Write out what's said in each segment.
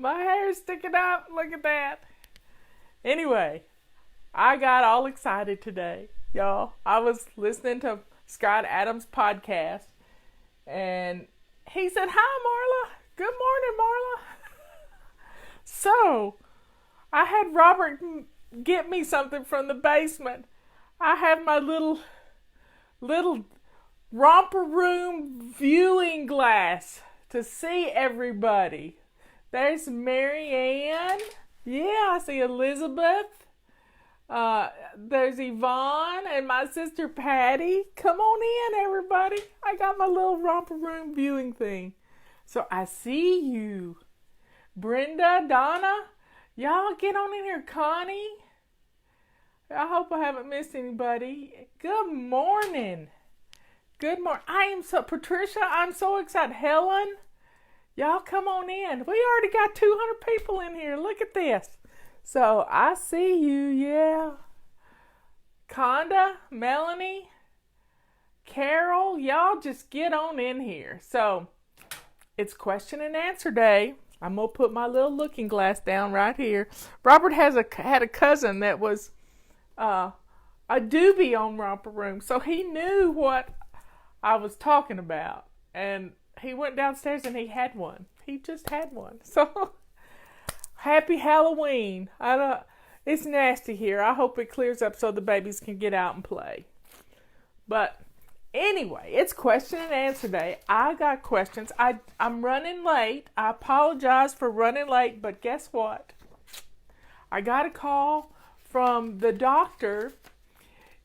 My hair's sticking up. Look at that. Anyway, I got all excited today, y'all. I was listening to Scott Adams' podcast, and he said, "Hi, Marla. Good morning, Marla." So, I had Robert get me something from the basement. I have my little romper room viewing glass to see everybody. There's Mary Ann. Yeah, I see Elizabeth. There's Yvonne and my sister Patty. Come on in, everybody. I got my little romper room viewing thing. So I see you. Brenda, Donna, y'all get on in here. Connie. I hope I haven't missed anybody. Good morning. Good morning. Patricia, I'm so excited. Helen, y'all come on in. We already got 200 people in here. Look at this. So I see you, yeah. Conda, Melanie, Carol, y'all just get on in here. So it's question and answer day. I'm going to put my little looking glass down right here. Robert had a cousin that was a doobie on Romper Room, so he knew what I was talking about. And he went downstairs and he had one. He just had one. So happy Halloween. It's nasty here. I hope it clears up so the babies can get out and play. But anyway, it's question and answer day. I got questions. I'm running late. I apologize for running late, but guess what? I got a call from the doctor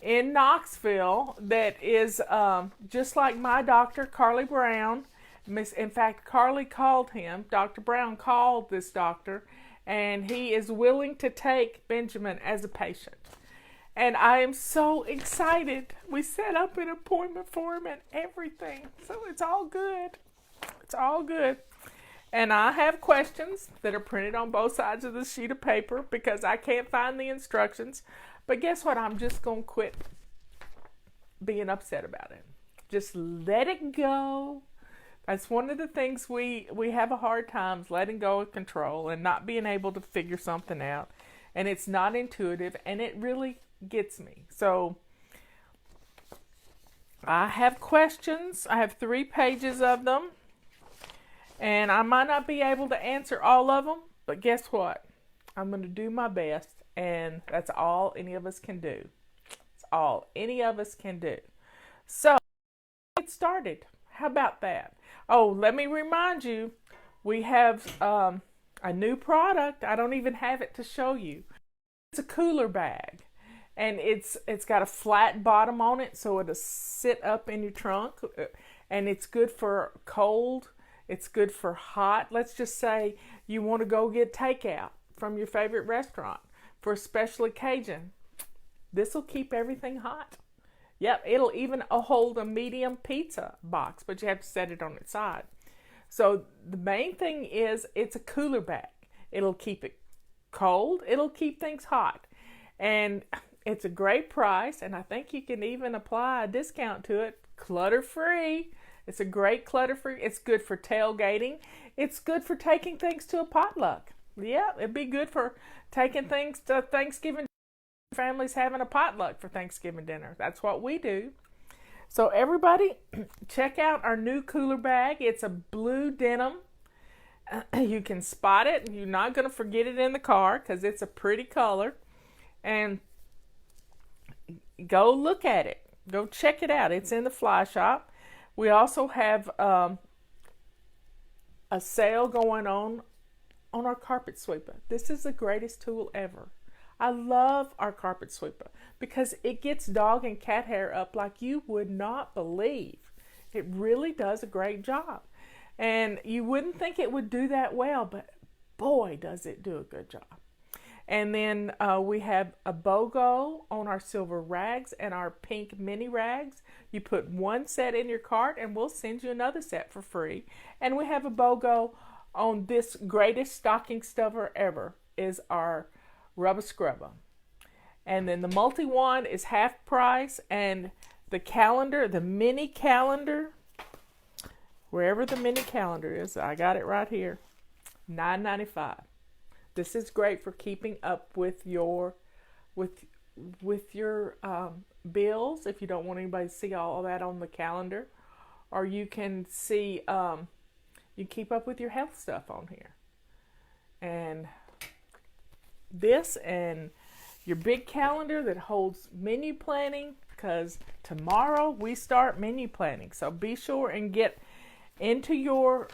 in Knoxville that is just like my doctor, Carly Brown. In fact, Carly called him. Dr. Brown called this doctor, and he is willing to take Benjamin as a patient. And I am so excited. We set up an appointment for him and everything. So it's all good. It's all good. And I have questions that are printed on both sides of the sheet of paper because I can't find the instructions. But guess what? I'm just going to quit being upset about it. Just let it go. That's one of the things we have a hard time, letting go of control and not being able to figure something out. And it's not intuitive, and it really gets me. So I have questions. I have 3 pages of them. And I might not be able to answer all of them, but guess what? I'm going to do my best, and that's all any of us can do. It's all any of us can do. So, let's get started. How about that? Oh, let me remind you, we have a new product. I don't even have it to show you. It's a cooler bag, and it's got a flat bottom on it, so it'll sit up in your trunk, and it's good for cold. It's good for hot. Let's just say you want to go get takeout from your favorite restaurant for a special occasion. This will keep everything hot. Yep, it'll even hold a medium pizza box, but you have to set it on its side. So the main thing is it's a cooler bag. It'll keep it cold. It'll keep things hot. And it's a great price, and I think you can even apply a discount to it, clutter-free. It's a great clutter-free. It's good for tailgating. It's good for taking things to a potluck. Yeah, it'd be good for taking things to Thanksgiving. Families having a potluck for Thanksgiving dinner. That's what we do. So everybody, check out our new cooler bag. It's a blue denim. You can spot it. You're not going to forget it in the car because it's a pretty color. And go look at it. Go check it out. It's in the fly shop. We also have a sale going on our carpet sweeper. This is the greatest tool ever. I love our carpet sweeper because it gets dog and cat hair up like you would not believe. It really does a great job. And you wouldn't think it would do that well, but boy, does it do a good job. And then we have a BOGO on our silver rags and our pink mini rags. You put one set in your cart and we'll send you another set for free. And we have a BOGO on this greatest stocking stuffer ever is our rubber scrubber. And then the multi-wand is half price, and the calendar, the mini calendar, wherever the mini calendar is, I got it right here. $9.95. This is great for keeping up with your bills if you don't want anybody to see all of that on the calendar, or you can see you keep up with your health stuff on here. And this and your big calendar that holds menu planning, because tomorrow we start menu planning. So be sure and get into your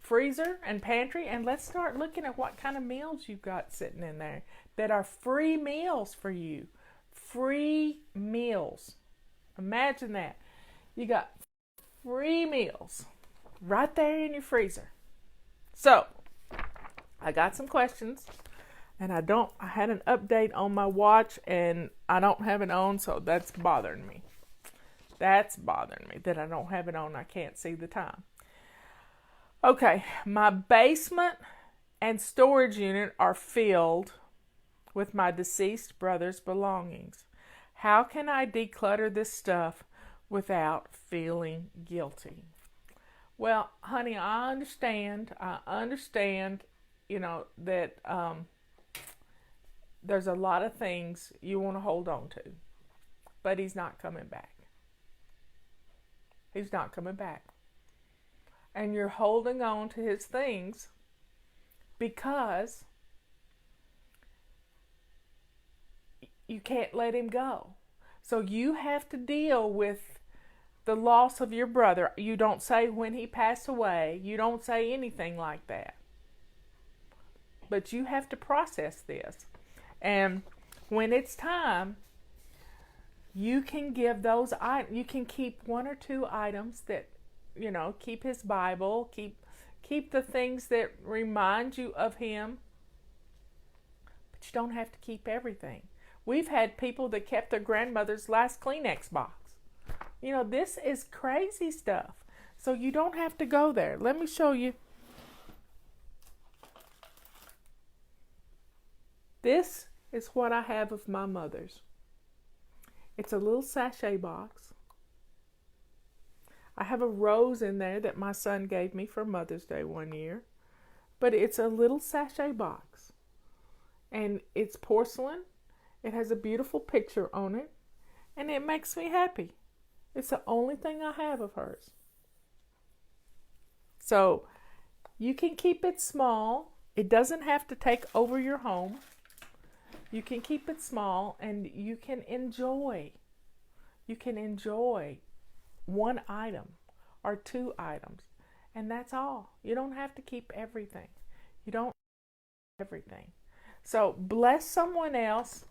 freezer and pantry, and let's start looking at what kind of meals you've got sitting in there that are free meals for you. Free meals. Imagine that. You got free meals right there in your freezer. So, I got some questions, and I had an update on my watch, and I don't have it on, so that's bothering me. That's bothering me that I don't have it on. I can't see the time. Okay, my basement and storage unit are filled with my deceased brother's belongings. How can I declutter this stuff without feeling guilty? Well, honey, I understand, that there's a lot of things you want to hold on to, but he's not coming back. He's not coming back. And you're holding on to his things because you can't let him go. So you have to deal with the loss of your brother. You don't say when he passed away. You don't say anything like that. But you have to process this. And when it's time, you can give those items. You can keep one or two items that, keep his Bible, keep the things that remind you of him. But you don't have to keep everything. We've had people that kept their grandmother's last Kleenex box. This is crazy stuff. So you don't have to go there. Let me show you. This is what I have of my mother's. It's a little sachet box. I have a rose in there that my son gave me for Mother's Day one year. But it's a little sachet box. And it's porcelain. It has a beautiful picture on it. And it makes me happy. It's the only thing I have of hers. So you can keep it small. It doesn't have to take over your home. You can keep it small, and you can enjoy one item or two items, and that's all. You don't have to keep everything. So bless someone else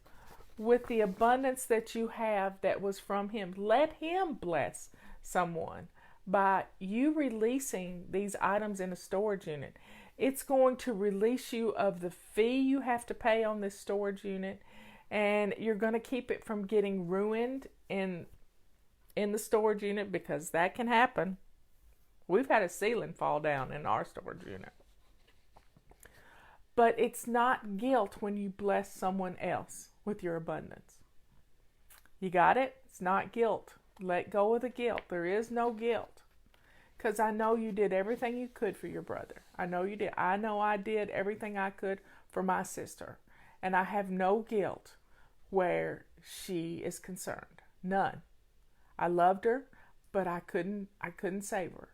with the abundance that you have that was from him. Let him bless someone by you releasing these items in a storage unit. It's going to release you of the fee you have to pay on this storage unit, and you're going to keep it from getting ruined in the storage unit, because that can happen. We've had a ceiling fall down in our storage unit. But it's not guilt when you bless someone else with your abundance. You got it? It's not guilt. Let go of the guilt. There is no guilt. Because I know you did everything you could for your brother. I know you did. I know I did everything I could for my sister. And I have no guilt where she is concerned. None. I loved her, but I couldn't save her.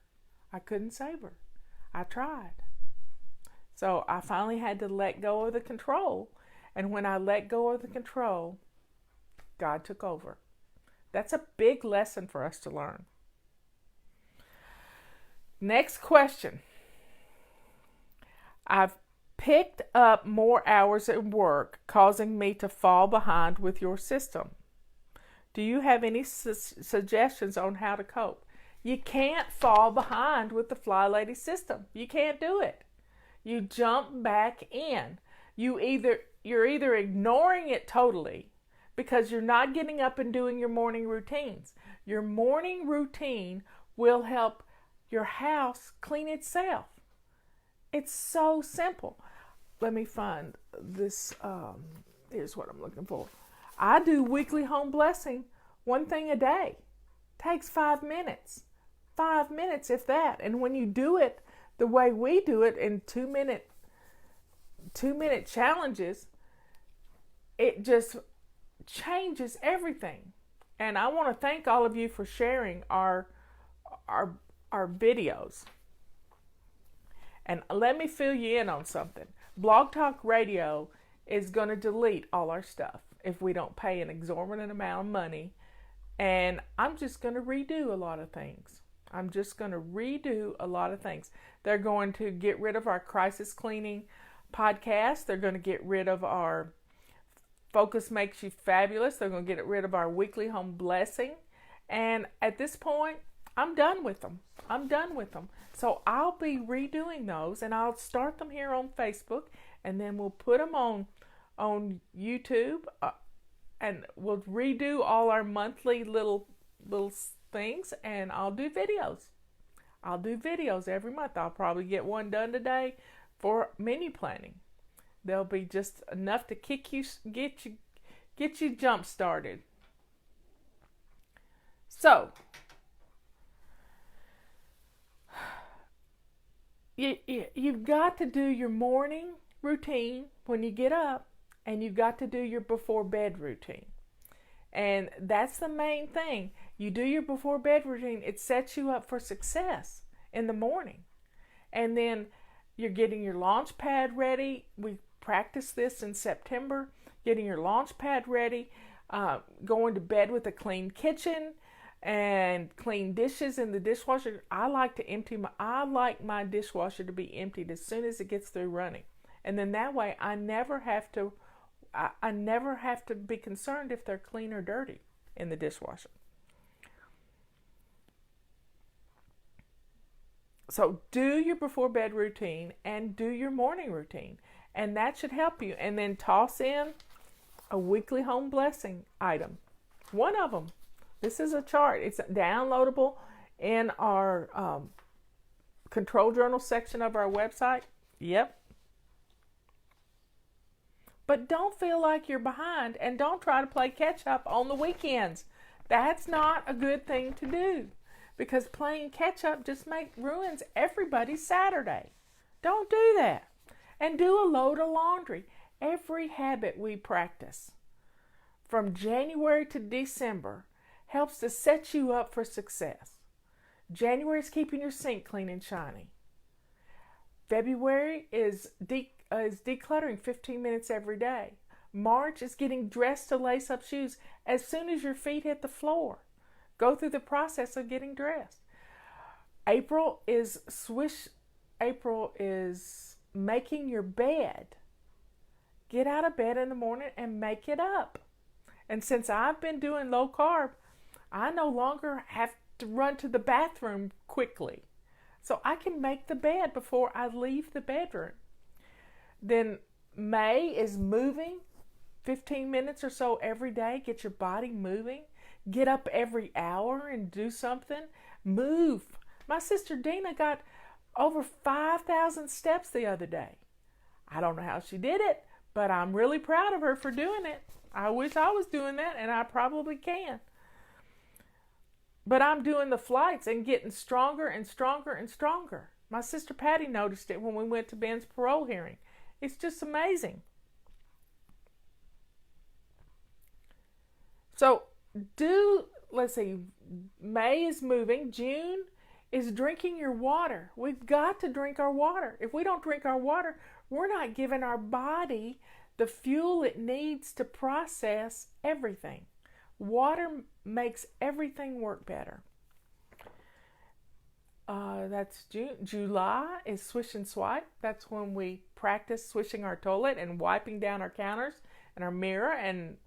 I couldn't save her. I tried. So I finally had to let go of the control. And when I let go of the control, God took over. That's a big lesson for us to learn. Next question. I've picked up more hours at work, causing me to fall behind with your system. Do you have any suggestions on how to cope? You can't fall behind with the Fly Lady system. You can't do it. You jump back in. You're either ignoring it totally because you're not getting up and doing your morning routines. Your morning routine will help your house clean itself. It's so simple. Let me find this. Here's what I'm looking for. I do weekly home blessing, one thing a day. Takes 5 minutes. 5 minutes, if that. And when you do it the way we do it in 2-minute challenges, it just changes everything. And I want to thank all of you for sharing our videos. And let me fill you in on something. Blog Talk Radio is going to delete all our stuff if we don't pay an exorbitant amount of money. And I'm just going to redo a lot of things. They're going to get rid of our crisis cleaning podcast. They're going to get rid of our Focus Makes You Fabulous. They're going to get rid of our weekly home blessing. And at this point, I'm done with them. So I'll be redoing those, and I'll start them here on Facebook, and then we'll put them on YouTube, and we'll redo all our monthly little things, and I'll do videos. Every month. I'll probably get one done today for menu planning. They'll be just enough to get you jump started. So, you've got to do your morning routine when you get up, and you've got to do your before bed routine. And that's the main thing. You do your before bed routine, it sets you up for success in the morning. And then you're getting your launch pad ready. We practiced this in September. Getting your launch pad ready, going to bed with a clean kitchen and clean dishes in the dishwasher. I like my dishwasher to be emptied as soon as it gets through running. And then that way I never have to be concerned if they're clean or dirty in the dishwasher. So do your before bed routine and do your morning routine, and that should help you. And then toss in a weekly home blessing item. One of them. This is a chart. It's downloadable in our control journal section of our website. Yep. But don't feel like you're behind, and don't try to play catch up on the weekends. That's not a good thing to do, because playing catch up just ruins everybody's Saturday. Don't do that. And do a load of laundry. Every habit we practice from January to December helps to set you up for success. January is keeping your sink clean and shiny. February is decluttering 15 minutes every day. March is getting dressed to lace up shoes as soon as your feet hit the floor. Go through the process of getting dressed. April is making your bed. Get out of bed in the morning and make it up. And since I've been doing low carb, I no longer have to run to the bathroom quickly. So I can make the bed before I leave the bedroom. Then May is moving 15 minutes or so every day. Get your body moving. Get up every hour and do something. Move. My sister Dina got over 5,000 steps the other day. I don't know how she did it, but I'm really proud of her for doing it. I wish I was doing that, and I probably can. But I'm doing the flights and getting stronger and stronger and stronger. My sister Patty noticed it when we went to Ben's parole hearing. It's just amazing. So let's see, May is moving. June is drinking your water. We've got to drink our water. If we don't drink our water, we're not giving our body the fuel it needs to process everything. Water makes everything work better. That's June. July is swish and swipe. That's when we practice swishing our toilet and wiping down our counters and our mirror and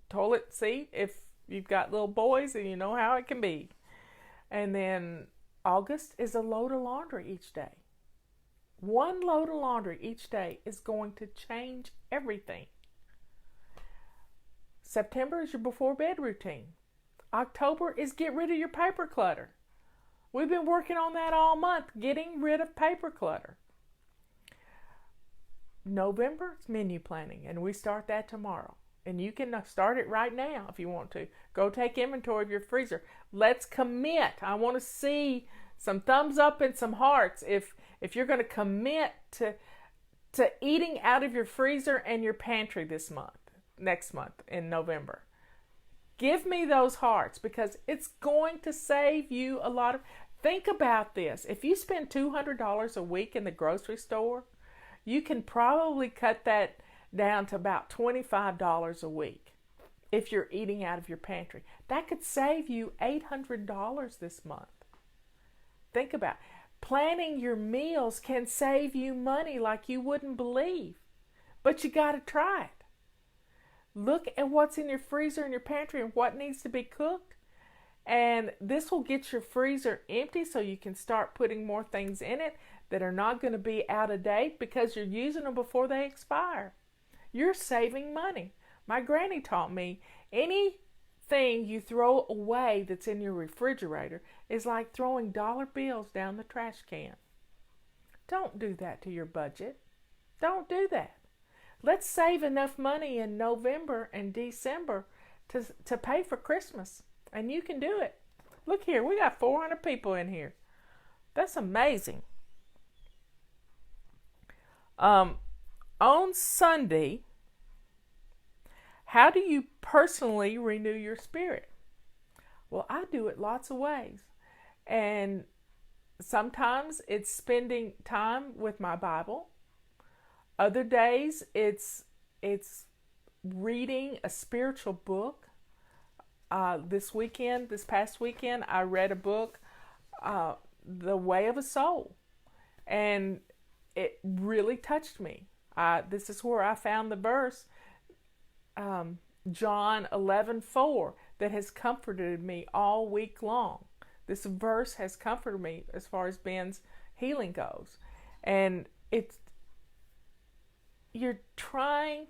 toilet seat if you've got little boys and you know how it can be. And then August is a load of laundry each day. One load of laundry each day is going to change everything. September is your before bed routine. October is get rid of your paper clutter. We've been working on that all month, getting rid of paper clutter. November is menu planning, and we start that tomorrow. And you can start it right now if you want to. Go take inventory of your freezer. Let's commit. I want to see some thumbs up and some hearts if if you're going to commit to eating out of your freezer and your pantry next month in November, give me those hearts, because it's going to save you a lot of. Think about this. If you spend $200 a week in the grocery store, you can probably cut that down to about $25 a week if you're eating out of your pantry. That could save you $800 this month. Think about it. Planning your meals can save you money like you wouldn't believe, but you got to try it. Look at what's in your freezer and your pantry and what needs to be cooked, and this will get your freezer empty so you can start putting more things in it that are not going to be out of date because you're using them before they expire. You're saving money. My granny taught me anything you throw away that's in your refrigerator is like throwing dollar bills down the trash can. Don't do that to your budget. Don't do that. Let's save enough money in November and December to pay for Christmas. And you can do it. Look here, we got 400 people in here. That's amazing. On Sunday, how do you personally renew your spirit? Well, I do it lots of ways. And sometimes it's spending time with my Bible. Other days it's reading a spiritual book. This past weekend, I read a book, The Way of a Soul. And it really touched me. This is where I found the verse, John 11:4, that has comforted me all week long. This verse has comforted me as far as Ben's healing goes. And you're trying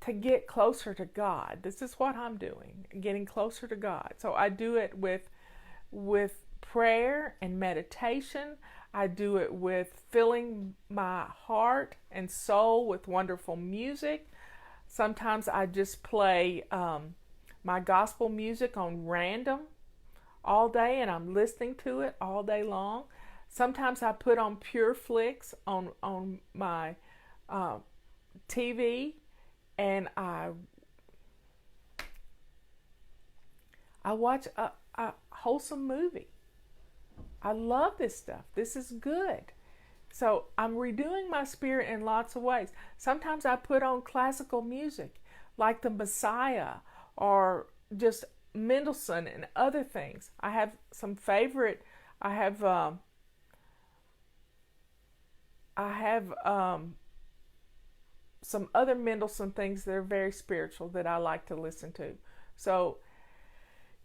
to get closer to God. This is what I'm doing, getting closer to God. So I do it with prayer and meditation. I do it with filling my heart and soul with wonderful music. Sometimes I just play my gospel music on random all day, and I'm listening to it all day long. Sometimes I put on Pure Flicks on my TV, and I watch a wholesome movie. I love this stuff. This is good. So I'm renewing my spirit in lots of ways. Sometimes I put on classical music like the Messiah or just Mendelssohn and other things. I have some favorite. I have some other Mendelssohn things that are very spiritual that I like to listen to. So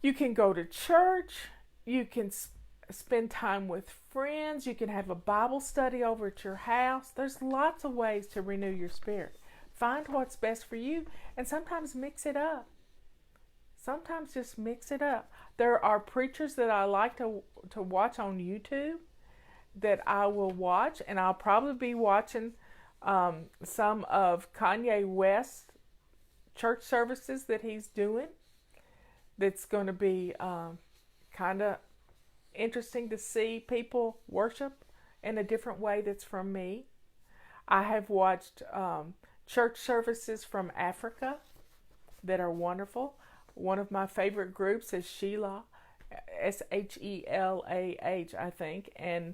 you can go to church. You can spend time with friends. You can have a Bible study over at your house. There's lots of ways to renew your spirit. Find what's best for you, and sometimes mix it up. Sometimes just mix it up. There are preachers that I like to watch on YouTube that I will watch, and I'll probably be watching some of Kanye West's church services that he's doing. That's going to be kind of interesting to see people worship in a different way that's from me. I have watched church services from Africa that are wonderful. One of my favorite groups is Shelah, Shelah, I think, and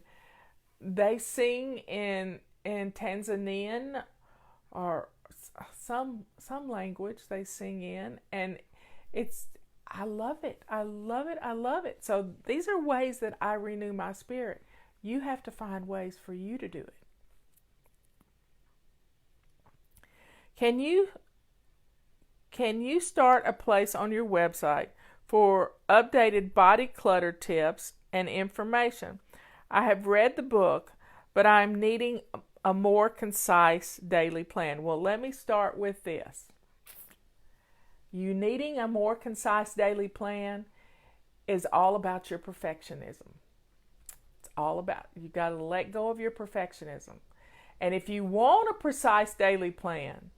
they sing in Tanzanian or some language they sing in, and I love it. I love it. I love it. So these are ways that I renew my spirit. You have to find ways for you to do it. Can you start a place on your website for updated body clutter tips and information? I have read the book, but I'm needing a more concise daily plan. Well, let me start with this. You needing a more concise daily plan is all about your perfectionism. It's all about, you got to let go of your perfectionism. And if you want a precise daily plan,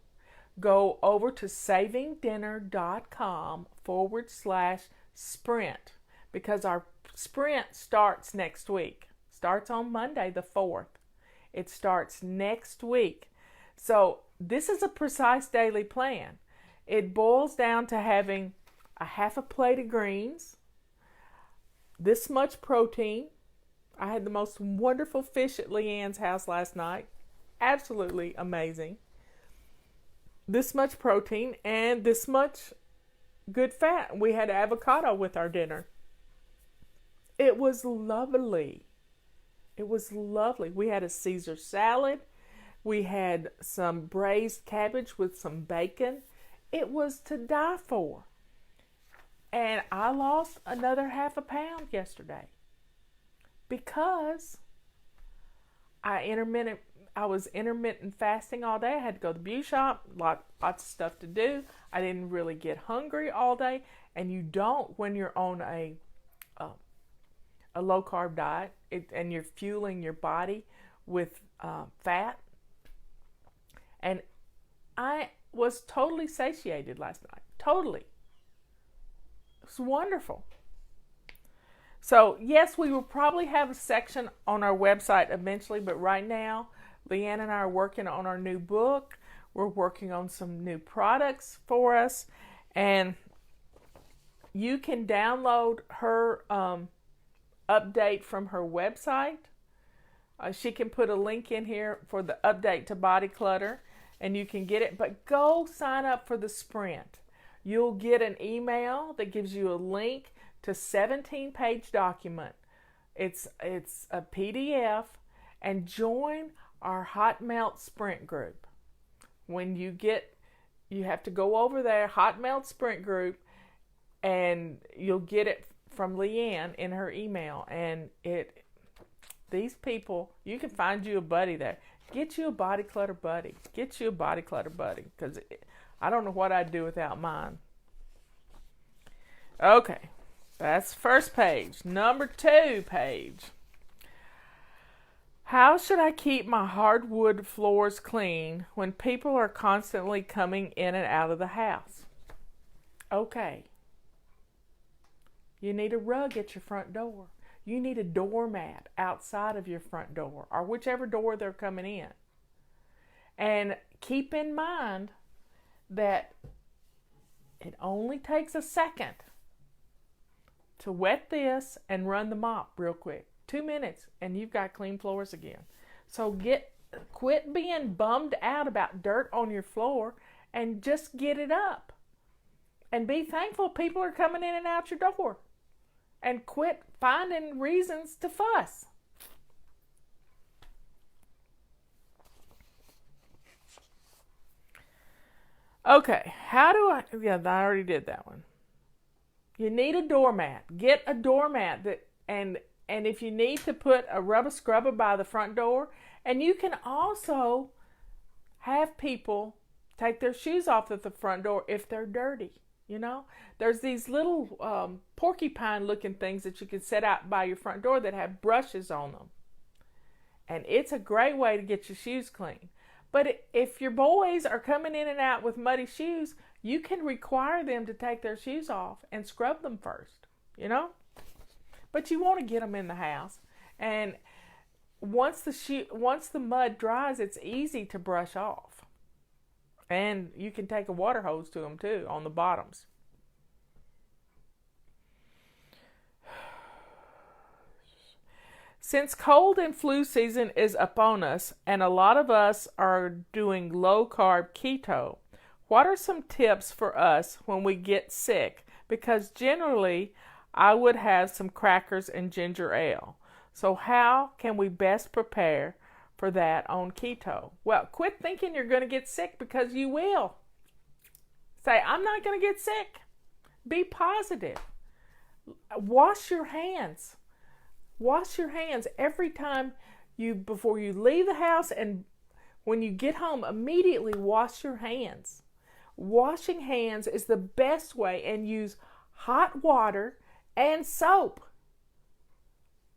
go over to savingdinner.com/sprint, because our sprint starts next week. starts on Monday the 4th. It starts next week. So this is a precise daily plan. It boils down to having a half a plate of greens, this much protein. I had the most wonderful fish at Leanne's house last night. Absolutely amazing. This much protein and this much good fat. We had avocado with our dinner. It was lovely. It was lovely. We had a Caesar salad. We had some braised cabbage with some bacon. It was to die for. And I lost another half a pound yesterday because I was intermittent fasting all day. I had to go to the beauty shop, lots of stuff to do. I didn't really get hungry all day, and you don't when you're on a low carb diet and you're fueling your body with fat. And I was totally satiated last night. Totally. It was wonderful. So, yes, we will probably have a section on our website eventually, but right now, Leanne and I are working on our new book. We're working on some new products for us, and you can download her update from her website. She can put a link in here for the update to body clutter, and you can get it. But go sign up for the sprint. You'll get an email that gives you a link to 17-page document. It's a PDF, and join our Hot Melt Sprint group. When you have to go over there, Hot Melt Sprint group, and you'll get it from Leanne in her email. And these people, you can find you a buddy there. Get you a body clutter buddy. Get you a body clutter buddy, because I don't know what I'd do without mine. Okay, that's first page. Number 2 page. How should I keep my hardwood floors clean when people are constantly coming in and out of the house? Okay. You need a rug at your front door. You need a doormat outside of your front door, or whichever door they're coming in. And keep in mind that it only takes a second to wet this and run the mop real quick. 2 minutes and you've got clean floors again. So quit being bummed out about dirt on your floor and just get it up. And be thankful people are coming in and out your door. And quit finding reasons to fuss. Okay, I already did that one. You need a doormat. Get a doormat and if you need to put a rubber scrubber by the front door, and you can also have people take their shoes off at the front door if they're dirty. You know, there's these little porcupine looking things that you can set out by your front door that have brushes on them. And it's a great way to get your shoes clean. But if your boys are coming in and out with muddy shoes, you can require them to take their shoes off and scrub them first, you know? But you want to get them in the house. And once the mud dries, it's easy to brush off. And you can take a water hose to them too on the bottoms. Since cold and flu season is upon us, and a lot of us are doing low-carb keto, what are some tips for us when we get sick? Because generally, I would have some crackers and ginger ale. So how can we best prepare for that on keto? Well, quit thinking you're going to get sick, because you will. Say, I'm not going to get sick. Be positive. Wash your hands. Wash your hands every time before you leave the house, and when you get home, immediately wash your hands. Washing hands is the best way, and use hot water and soap.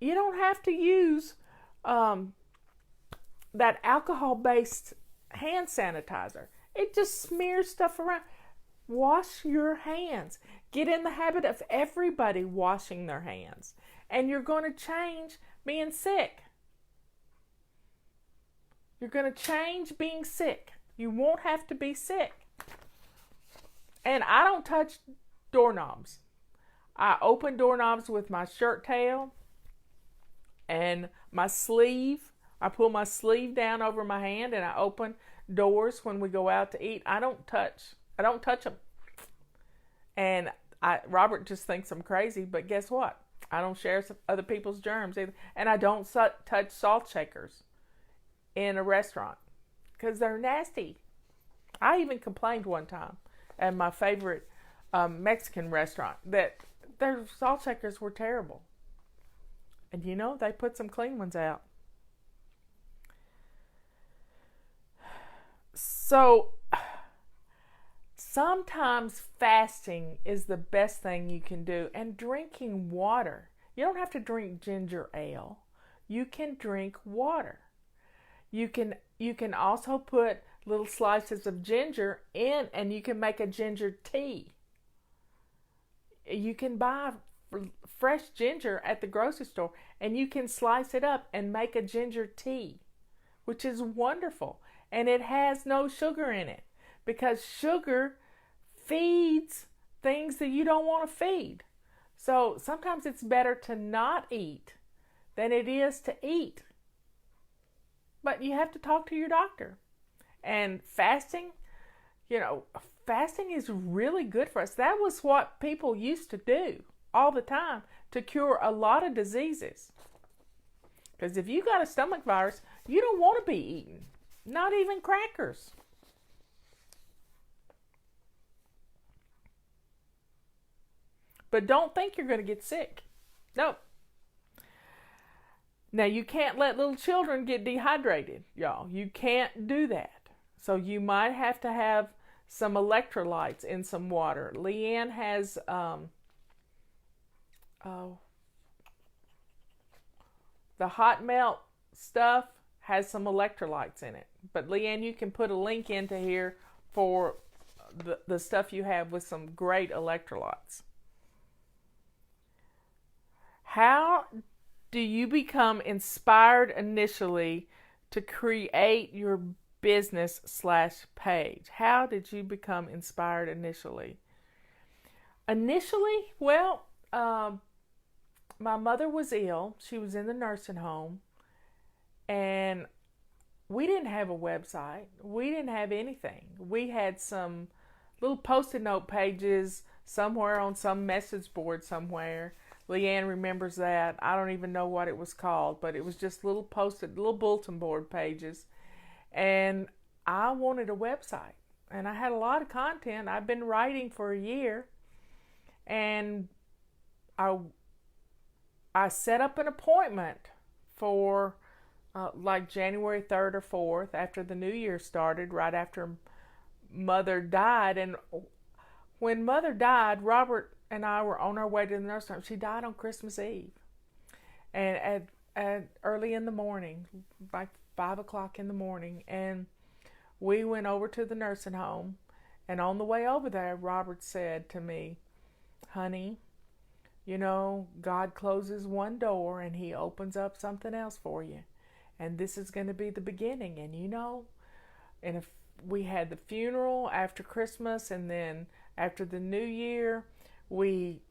You don't have to use that alcohol-based hand sanitizer. It just smears stuff around. Wash your hands. Get in the habit of everybody washing their hands. And you're going to change being sick. You're going to change being sick. You won't have to be sick. And I don't touch doorknobs. I open doorknobs with my shirt tail and my sleeve. I pull my sleeve down over my hand and I open doors when we go out to eat. I don't touch them. And Robert just thinks I'm crazy, but guess what? I don't share other people's germs either. And I don't touch salt shakers in a restaurant because they're nasty. I even complained one time at my favorite Mexican restaurant that their salt shakers were terrible. And they put some clean ones out. So sometimes fasting is the best thing you can do, and drinking water. You don't have to drink ginger ale. You can drink water. You can also put little slices of ginger in, and you can make a ginger tea. You can buy fresh ginger at the grocery store, and you can slice it up and make a ginger tea, which is wonderful. And it has no sugar in it, because sugar feeds things that you don't want to feed. So sometimes it's better to not eat than it is to eat. But you have to talk to your doctor. And fasting is really good for us. That was what people used to do all the time to cure a lot of diseases. Because if you got a stomach virus, you don't want to be eating, not even crackers. But don't think you're going to get sick. No. Now, you can't let little children get dehydrated, y'all. You can't do that. So you might have to have some electrolytes in some water. Leanne has the hot melt stuff has some electrolytes in it. But Leanne, you can put a link into here for the stuff you have with some great electrolytes. How do you become inspired initially to create your business/page? How did you become inspired initially? Well, my mother was ill. She was in the nursing home, and we didn't have a website. We didn't have anything. We had some little post-it note pages somewhere on some message board somewhere. Leanne remembers that. I don't even know what it was called, but it was just little bulletin board pages. And I wanted a website. And I had a lot of content. I've been writing for a year. And I set up an appointment for like January 3rd or 4th, after the new year started, right after Mother died. And when Mother died, Robert and I were on our way to the nursing home. She died on Christmas Eve. And at early in the morning, like 5 o'clock in the morning. And we went over to the nursing home. And on the way over there, Robert said to me, "Honey, God closes one door and he opens up something else for you. And this is going to be the beginning." And and if we had the funeral after Christmas, and then after the new year, we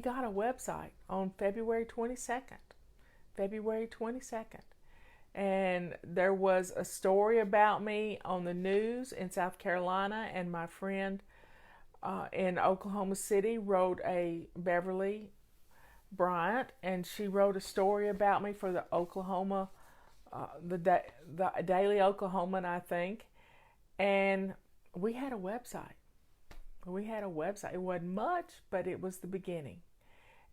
got a website on February 22nd. And there was a story about me on the news in South Carolina, and my friend in Oklahoma City Beverly Bryant, and she wrote a story about me for the Oklahoma, the Daily Oklahoman, I think. And we had a website. It wasn't much, but it was the beginning.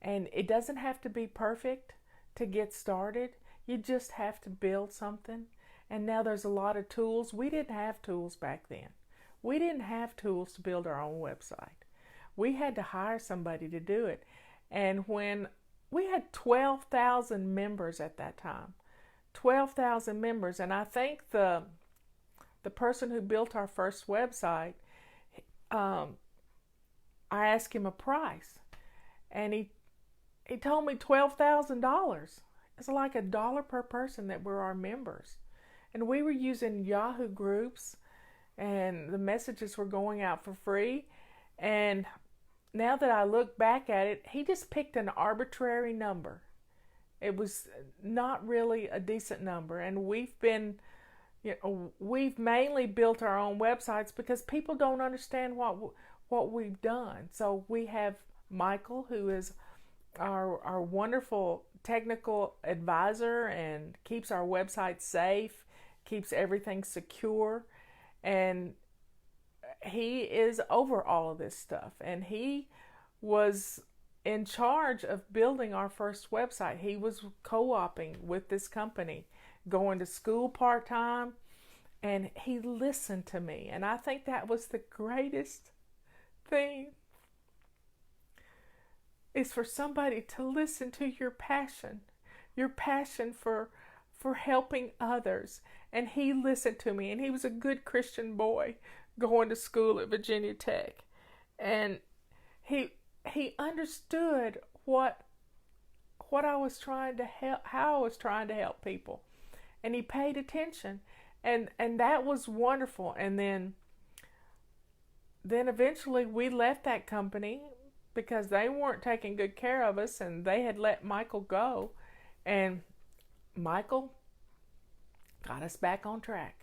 And it doesn't have to be perfect to get started. You just have to build something. And now there's a lot of tools. We didn't have tools back then. We didn't have tools to build our own website. We had to hire somebody to do it. And when we had 12,000 members at that time, 12,000 members, and I think the person who built our first website, I asked him a price, and he told me $12,000. It's like $1 per person that were our members. And we were using Yahoo groups, and the messages were going out for free. And now that I look back at it, he just picked an arbitrary number. It was not really a decent number. And we've mainly built our own websites because people don't understand what we've done. So we have Michael, who is our wonderful technical advisor and keeps our website safe, keeps everything secure, and he is over all of this stuff. And he was in charge of building our first website. He was co-oping with this company, going to school part-time, and he listened to me. And I think that was the greatest thing, is for somebody to listen to your passion for helping others. And he listened to me, and he was a good Christian boy going to school at Virginia Tech. And he understood what I was trying to help, how I was trying to help people. And he paid attention. And that was wonderful. And then eventually we left that company because they weren't taking good care of us, and they had let Michael go. And Michael got us back on track.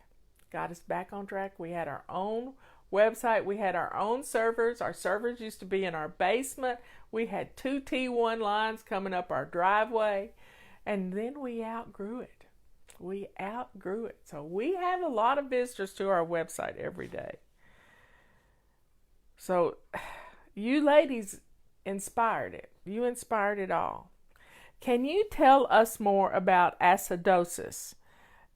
We had our own website. We had our own servers. Our servers used to be in our basement. We had 2 T1 lines coming up our driveway. And then we outgrew it. So we have a lot of visitors to our website every day. So you ladies inspired it. You inspired it all. Can you tell us more about acidosis,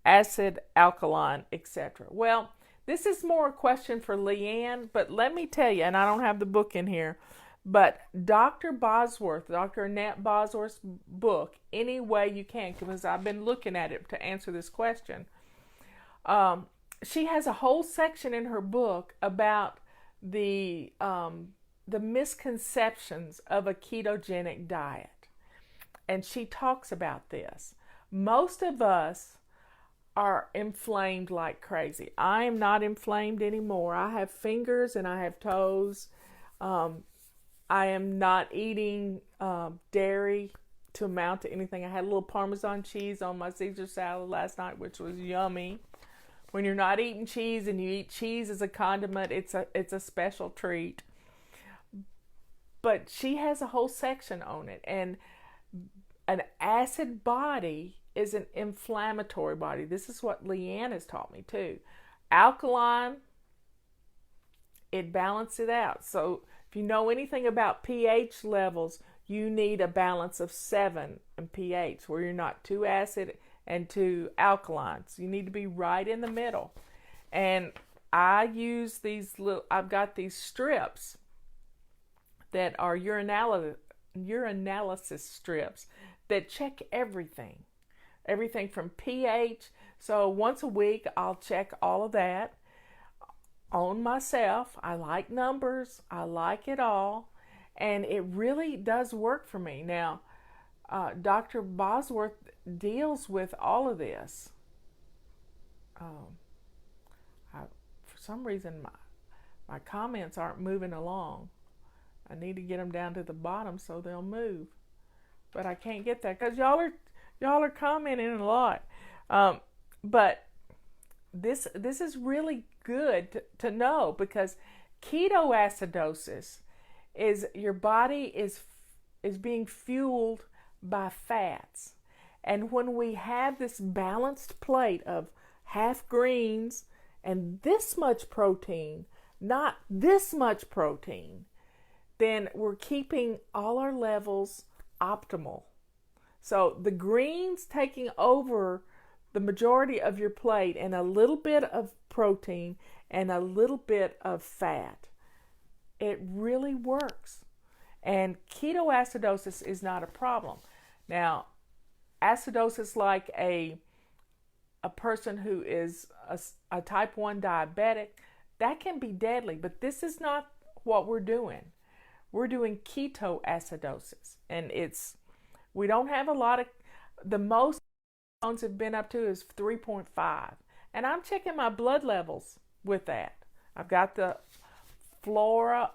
acid, alkaline, etc.? Well, this is more a question for Leanne, but let me tell you, and I don't have the book in here, but Dr. Annette Bosworth's book, Any Way You Can, because I've been looking at it to answer this question. She has a whole section in her book about the misconceptions of a ketogenic diet. And she talks about this. Most of us are inflamed like crazy. I am not inflamed anymore. I have fingers and I have toes. I am not eating dairy to amount to anything. I had a little Parmesan cheese on my Caesar salad last night, which was yummy. When you're not eating cheese and you eat cheese as a condiment, it's a special treat. But she has a whole section on it. And an acid body is an inflammatory body. This is what Leanne has taught me too. Alkaline, it balances it out. So if you know anything about pH levels, you need a balance of 7 in pH, where you're not too acid and too alkaline. So you need to be right in the middle. And I use these I've got these strips that are urinalysis strips that check everything from pH. So once a week, I'll check all of that on myself. I like numbers. I like it all. And it really does work for me. Now, Dr. Bosworth deals with all of this. For some reason, my comments aren't moving along. I need to get them down to the bottom so they'll move. But I can't get that because y'all are commenting a lot. But this is really good to know, because ketoacidosis is your body is being fueled by fats. And when we have this balanced plate of half greens and this much protein, not this much protein, then we're keeping all our levels optimal. So the greens taking over the majority of your plate, and a little bit of protein and a little bit of fat, it really works. And ketoacidosis is not a problem. Now, acidosis like a person who is a type 1 diabetic, that can be deadly, but this is not what we're doing. We're doing ketoacidosis, and it's We don't have a lot of, the most phones have been up to is 3.5. And I'm checking my blood levels with that. I've got the Flora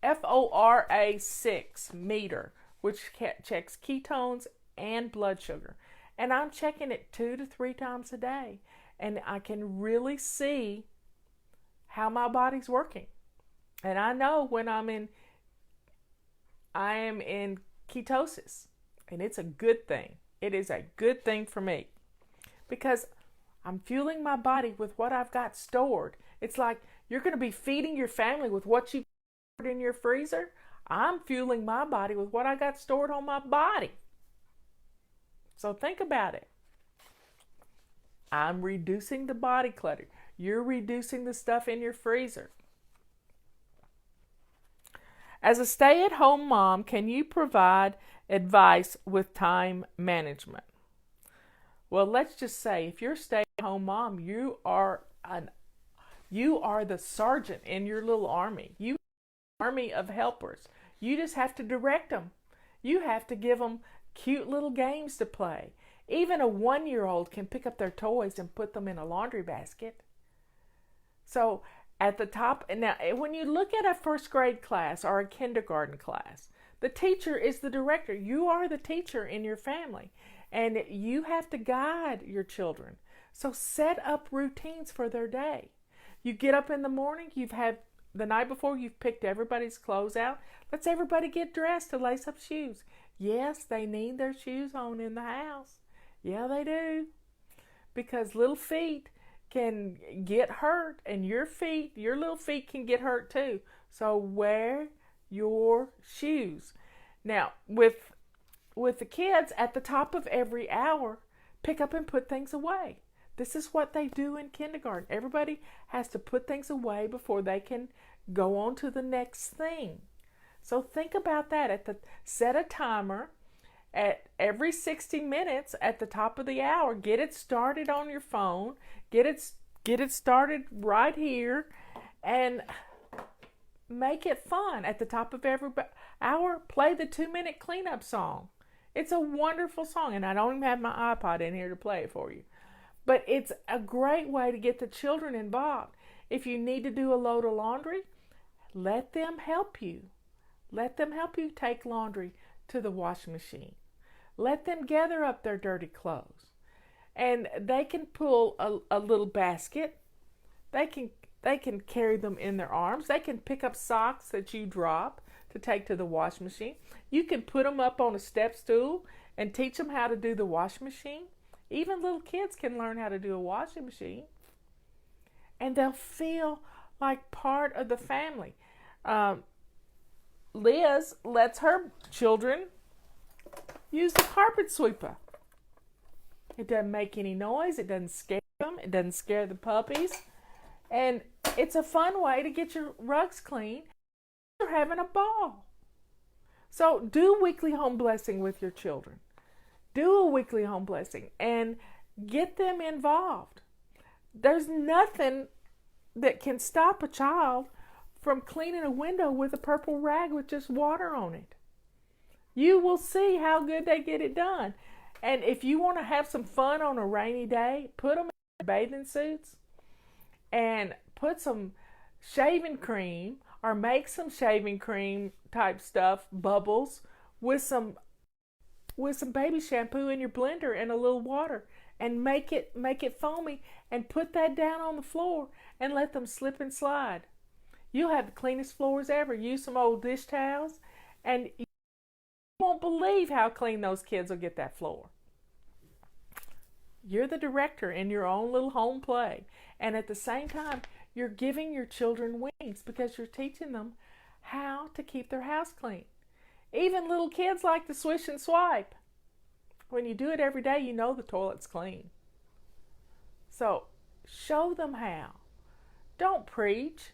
FORA 6 meter, which checks ketones and blood sugar. And I'm checking it 2 to 3 times a day. And I can really see how my body's working. And I know when I am in ketosis. And it's a good thing. It is a good thing for me. Because I'm fueling my body with what I've got stored. It's like you're going to be feeding your family with what you put in your freezer. I'm fueling my body with what I got stored on my body. So think about it. I'm reducing the body clutter. You're reducing the stuff in your freezer. As a stay-at-home mom, can you provide advice with time management? Well, let's just say if you're a stay-at-home mom, you are the sergeant in your little army. You have an army of helpers. You just have to direct them. You have to give them cute little games to play. Even a 1-year-old can pick up their toys and put them in a laundry basket. So at the top, now when you look at a first grade class or a kindergarten class, the teacher is the director. You are the teacher in your family, and you have to guide your children. So set up routines for their day. You get up in the morning, the night before you've picked everybody's clothes out. Let's everybody get dressed to lace up shoes. Yes, they need their shoes on in the house. Yeah, they do. Because little feet can get hurt, and your little feet can get hurt too. So wear your shoes. Now, with the kids, at the top of every hour, pick up and put things away. This is what they do in kindergarten. Everybody has to put things away before they can go on to the next thing. So think about that. Set a timer at every 60 minutes at the top of the hour. Get it started on your phone. Get it started right here, and make it fun. At the top of every hour, play the 2-minute cleanup song. It's a wonderful song, and I don't even have my iPod in here to play it for you. But it's a great way to get the children involved. If you need to do a load of laundry, let them help you. Let them help you take laundry to the washing machine. Let them gather up their dirty clothes. And they can pull a little basket. They can carry them in their arms. They can pick up socks that you drop to take to the washing machine. You can put them up on a step stool and teach them how to do the washing machine. Even little kids can learn how to do a washing machine. And they'll feel like part of the family. Liz lets her children use the carpet sweeper. It doesn't make any noise. It doesn't scare them. It doesn't scare the puppies. And it's a fun way to get your rugs clean. You're having a ball. So do weekly home blessing with your children. Do a weekly home blessing and get them involved. There's nothing that can stop a child from cleaning a window with a purple rag with just water on it. You will see how good they get it done. And if you want to have some fun on a rainy day, put them in bathing suits and put some shaving cream, or make some shaving cream type stuff, bubbles, with some baby shampoo in your blender and a little water, and make it foamy, and put that down on the floor and let them slip and slide. You'll have the cleanest floors ever. Use some old dish towels, and you won't believe how clean those kids will get that floor. You're the director in your own little home play, and at the same time, you're giving your children wings because you're teaching them how to keep their house clean. Even little kids like to swish and swipe. When you do it every day, you know the toilet's clean. So show them how. Don't preach.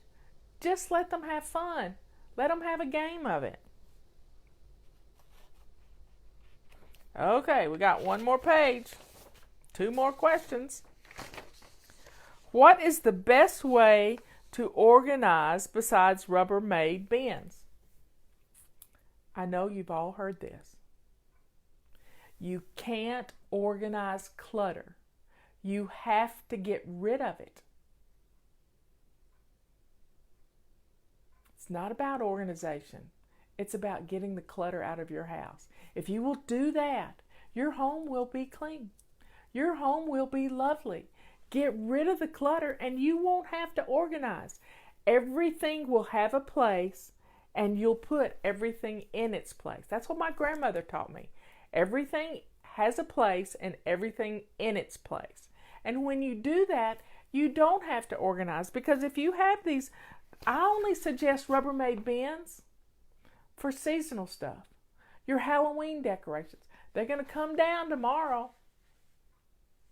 Just let them have fun. Let them have a game of it. Okay, we got one more page. 2 more questions. What is the best way to organize besides Rubbermaid bins? I know you've all heard this. You can't organize clutter. You have to get rid of it. It's not about organization. It's about getting the clutter out of your house. If you will do that, your home will be clean. Your home will be lovely. Get rid of the clutter and you won't have to organize. Everything will have a place and you'll put everything in its place. That's what my grandmother taught me. Everything has a place and everything in its place. And when you do that, you don't have to organize, because if you have these, I only suggest Rubbermaid bins for seasonal stuff. Your Halloween decorations, they're going to come down tomorrow.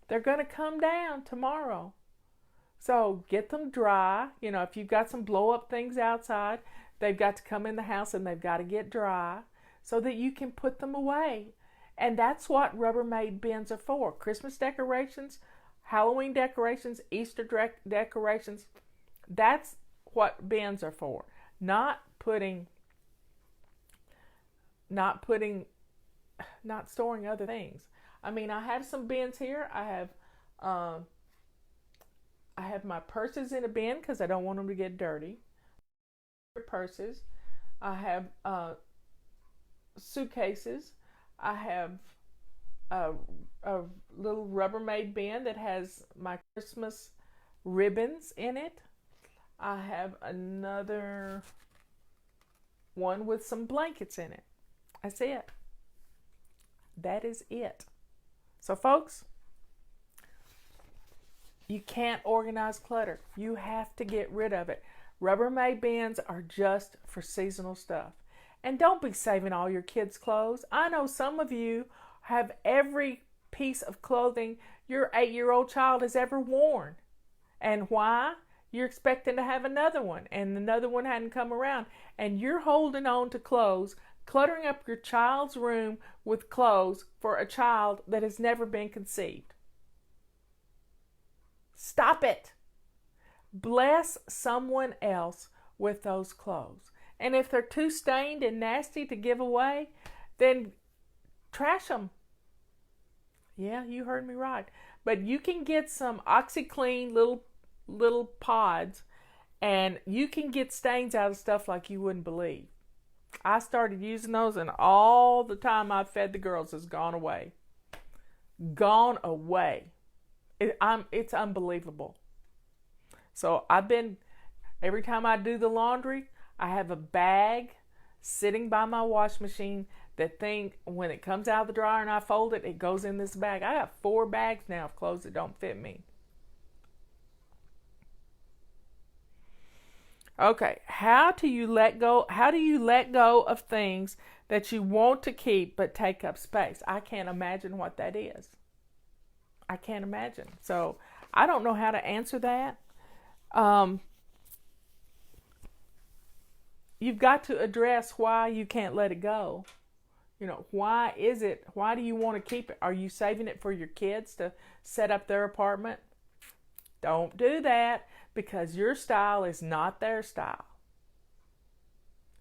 They're going to come down tomorrow. So get them dry. You know, if you've got some blow up things outside, they've got to come in the house and they've got to get dry so that you can put them away. And that's what Rubbermaid bins are for. Christmas decorations, Halloween decorations, Easter decorations. That's what bins are for. Not storing other things. I mean, I have some bins here. I have my purses in a bin because I don't want them to get dirty. Purses. I have suitcases. I have a little Rubbermaid bin that has my Christmas ribbons in it. I have another one with some blankets in it. That's it. That is it. So folks, you can't organize clutter. You have to get rid of it. Rubbermaid bins are just for seasonal stuff. And don't be saving all your kids' clothes. I know some of you have every piece of clothing your 8-year-old child has ever worn. And why? You're expecting to have another one, and another one hadn't come around. And you're holding on to clothes, cluttering up your child's room with clothes for a child that has never been conceived. Stop it. Bless someone else with those clothes. And if they're too stained and nasty to give away, then trash them. Yeah, you heard me right. But you can get some OxyClean little pods, and you can get stains out of stuff like you wouldn't believe. I started using those, and all the time I've fed the girls has gone away. Gone away. It's unbelievable. So every time I do the laundry, I have a bag sitting by my wash machine that when it comes out of the dryer and I fold it, it goes in this bag. I got 4 bags now of clothes that don't fit me. Okay, how do you let go of things that you want to keep but take up space? I can't imagine what that is. I can't imagine. So I don't know how to answer that. You've got to address why you can't let it go. You know, why do you want to keep it? Are you saving it for your kids to set up their apartment? Don't do that, because your style is not their style.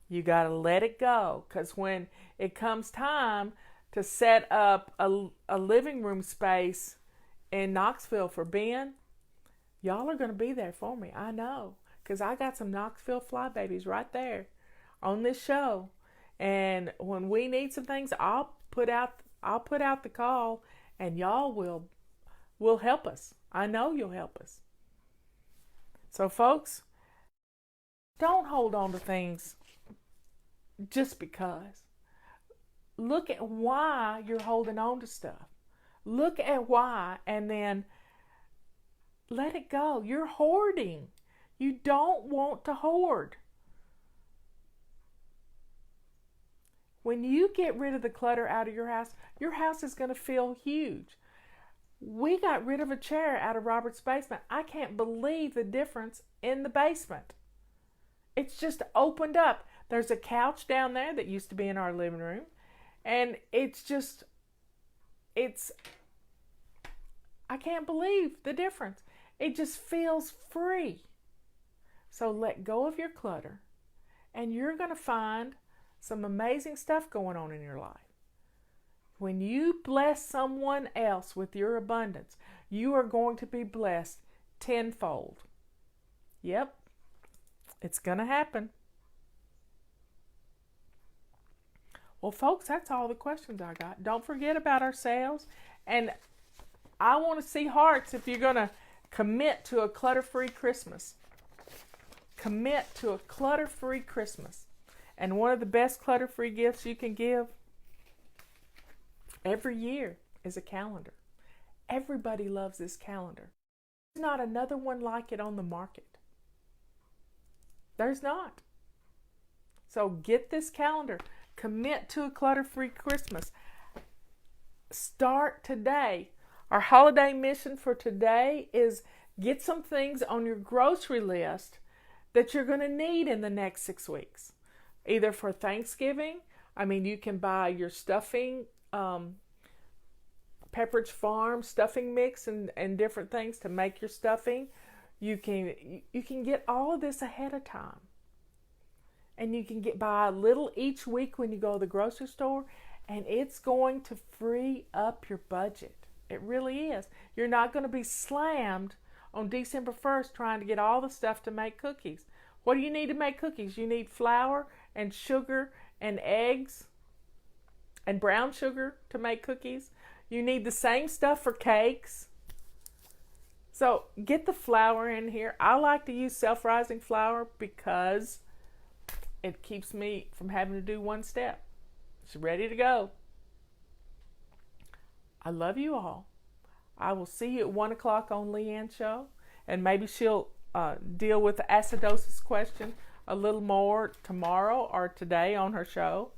You got to let it go, because when it comes time to set up a living room space in Knoxville for Ben, y'all are going to be there for me. I know, because I got some Knoxville flybabies right there on this show. And when we need some things, I'll put out the call, and y'all will help us. I know you'll help us. So folks, don't hold on to things just because. Look at why you're holding on to stuff. Look at why, and then let it go. You're hoarding. You don't want to hoard. When you get rid of the clutter out of your house is going to feel huge. We got rid of a chair out of Robert's basement. I can't believe the difference in the basement. It's just opened up. There's a couch down there that used to be in our living room. And I can't believe the difference. It just feels free. So let go of your clutter, and you're going to find some amazing stuff going on in your life. When you bless someone else with your abundance, you are going to be blessed tenfold. Yep, it's going to happen. Well, folks, that's all the questions I got. Don't forget about our sales. And I want to see hearts if you're going to commit to a clutter-free Christmas. Commit to a clutter-free Christmas. And one of the best clutter-free gifts you can give every year is a calendar. Everybody loves this calendar. There's not another one like it on the market. There's not. So get this calendar. Commit to a clutter-free Christmas. Start today. Our holiday mission for today is get some things on your grocery list that you're going to need in the next 6 weeks. Either for Thanksgiving, you can buy your stuffing, Pepperidge Farm stuffing mix and different things to make your stuffing. You can get all of this ahead of time. And you can buy a little each week when you go to the grocery store, and it's going to free up your budget. It really is. You're not going to be slammed on December 1st trying to get all the stuff to make cookies. What do you need to make cookies? You need flour and sugar and eggs and brown sugar to make cookies. You need the same stuff for cakes. So get the flour in here. I like to use self-rising flour because it keeps me from having to do one step. It's ready to go. I love you all. I will see you at 1 o'clock on Leanne's show. And maybe she'll deal with the acidosis question a little more tomorrow or today on her show.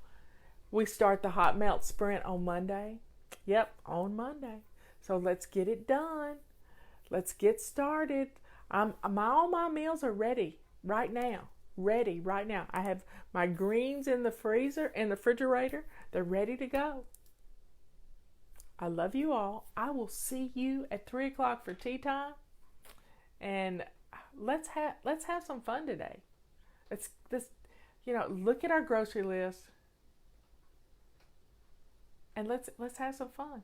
We start the hot melt sprint on Monday. Yep, on Monday. So let's get it done. Let's get started. All my meals are ready right now. Ready right now. I have my greens in the freezer, in the refrigerator. They're ready to go. I love you all. I will see you at 3 o'clock for tea time. And let's have some fun today. Look at our grocery list and let's have some fun.